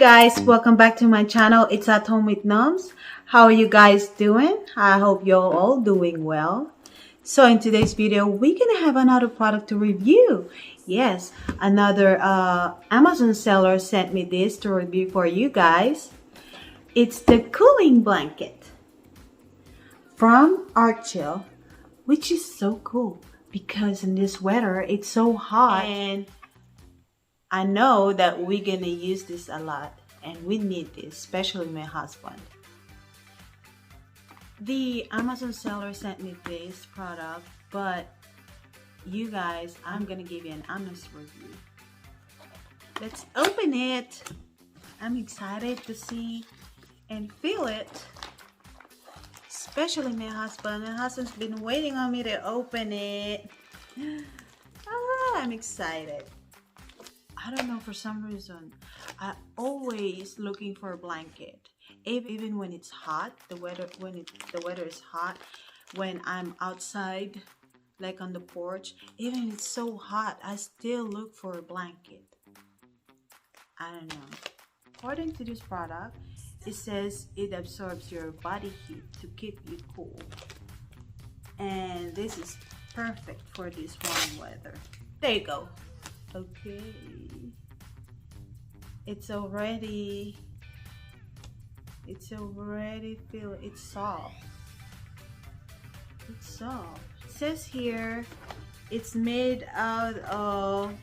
guys, welcome back to my channel. It's at home with Nobz. How are you guys doing? I hope you're all doing well. So in today's video, we're gonna have another product to review. Yes, another Amazon seller sent me this to review for you guys. It's the cooling blanket from Archill, which is so cool because in this weather it's so hot, and I know that we're gonna use this a lot and we need this, especially my husband. The Amazon seller sent me this product, but you guys, I'm gonna give you an honest review. Let's open it. I'm excited to see and feel it, especially my husband. My husband's been waiting on me to open it. I'm excited. I don't know, for some reason I always looking for a blanket, even when it's hot, the weather is hot, when I'm outside like on the porch, even it's so hot, I still look for a blanket. I don't know. According to this product, it says it absorbs your body heat to keep you cool, and this is perfect for this warm weather. There you go. Okay, it's already it's soft. It's soft. It says here it's made out of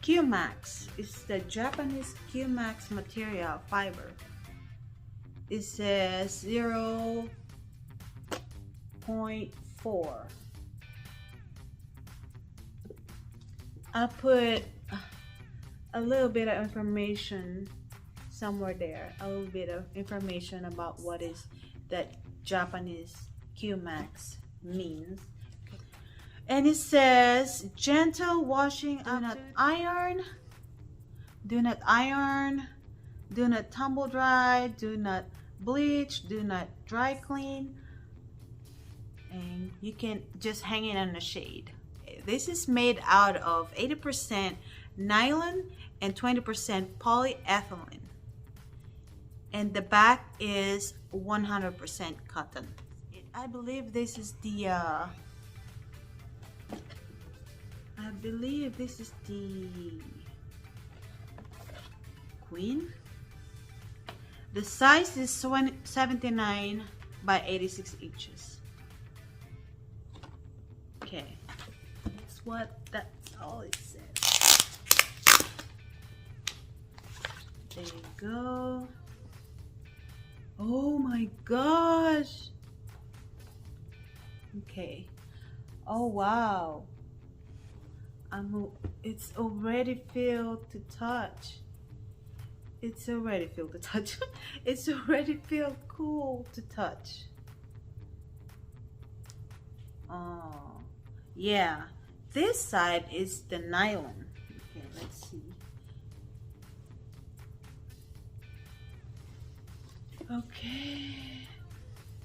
Q-Max. It's the Japanese Q-Max material fiber. It says 0.4. I put a little bit of information somewhere there, a little bit of information about what is that Japanese Q-Max means. And it says gentle washing, do not iron, do not tumble dry, do not bleach, do not dry clean, and you can just hang it in the shade. This is made out of 80% nylon and 20% polyethylene, and the back is 100% cotton. I believe this is the queen. The size is 79 by 86 inches. Okay, that's all it says. There you go. Oh my gosh. Okay. Oh wow. It's already feel to touch. It's already feel to touch. It's already feel cool to touch. Oh yeah. This side is the nylon. Okay, let's see. Okay,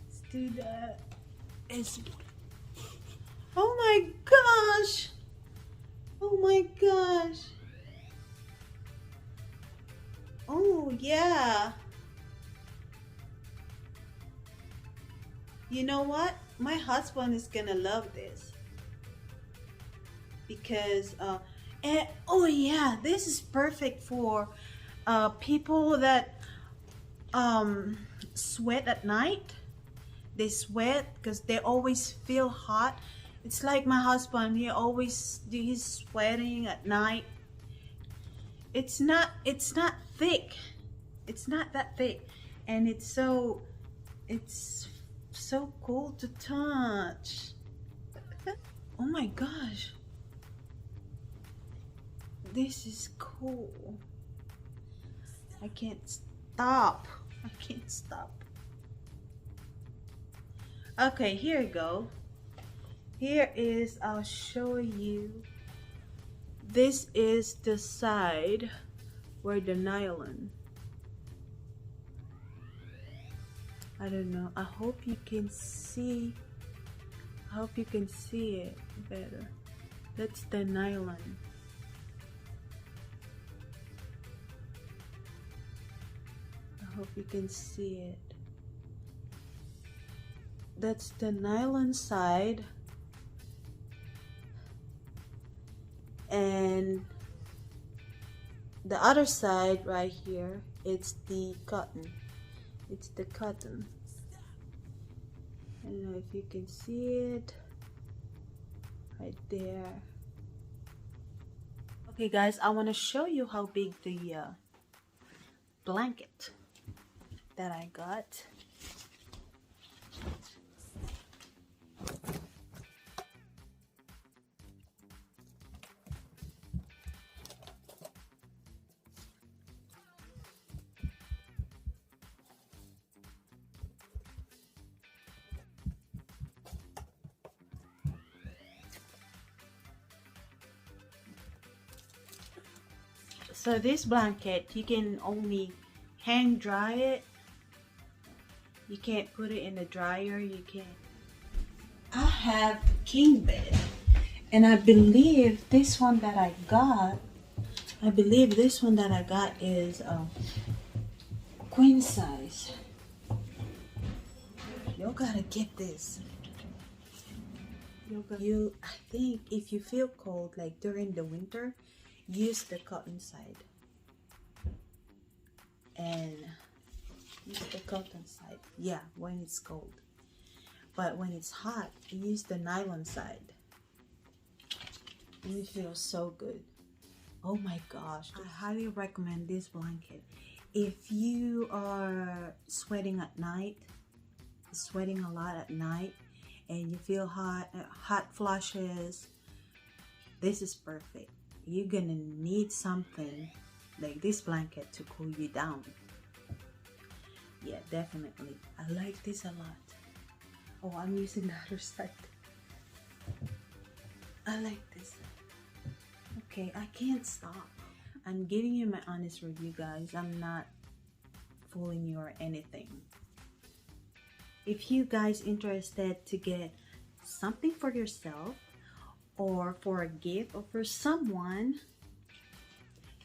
let's do that. Oh my gosh! Oh my gosh! Oh yeah! You know what? My husband is gonna love this because and oh yeah, this is perfect for people that sweat at night. They sweat because they always feel hot. It's like my husband, he's sweating at night. It's not thick. It's not that thick, and it's so cool to touch. Oh my gosh, this is cool. I can't stop. Okay, here you go. Here is, I'll show you. This is the side where the nylon. I don't know. I hope you can see. I hope you can see it better. That's the nylon. hope you can see it. That's the nylon side, and the other side right here, it's the cotton. It's the cotton. I don't know if you can see it right there. Okay guys, I want to show you how big the blanket that I got. So this blanket, you can only hang dry it. You can't put it in the dryer. You can't. I have a king bed, and I believe this one that I got, is queen size. You gotta get this. I think if you feel cold, like during the winter, use the cotton side. And use the cotton side. Yeah, when it's cold. But when it's hot, use the nylon side. And it feels so good. Oh my gosh, I highly recommend this blanket. If you are sweating at night, sweating a lot at night, and you feel hot flushes, this is perfect. You're gonna need something like this blanket to cool you down. Yeah, definitely. I like this a lot. Oh, I'm using the other side. I like this. Okay, I can't stop. I'm giving you my honest review, guys. I'm not fooling you or anything. If you guys interested to get something for yourself or for a gift or for someone,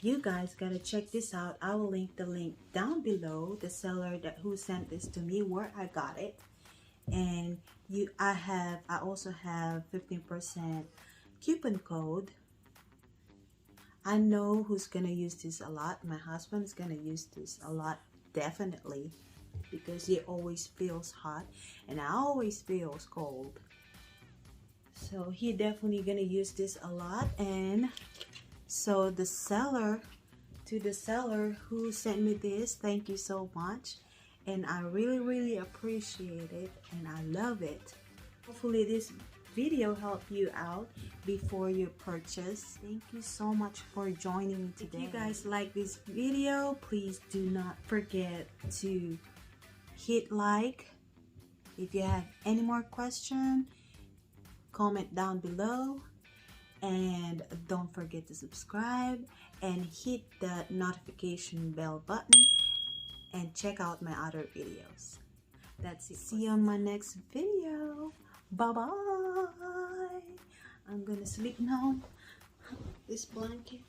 you guys gotta check this out. I will link the link down below, the seller who sent this to me, where I got it. And I also have 15% coupon code. I know who's gonna use this a lot. My husband is gonna use this a lot, definitely, because he always feels hot and I always feels cold. So he definitely gonna use this a lot. And so to the seller who sent me this, thank you so much. And I really appreciate it and I love it. Hopefully this video helped you out before you purchase. Thank you so much for joining me today. If you guys like this video, please do not forget to hit like. If you have any more questions, comment down below, and don't forget to subscribe and hit the notification bell button and check out my other videos. That's it. See you on my next video. Bye bye. I'm gonna sleep now. This blanket.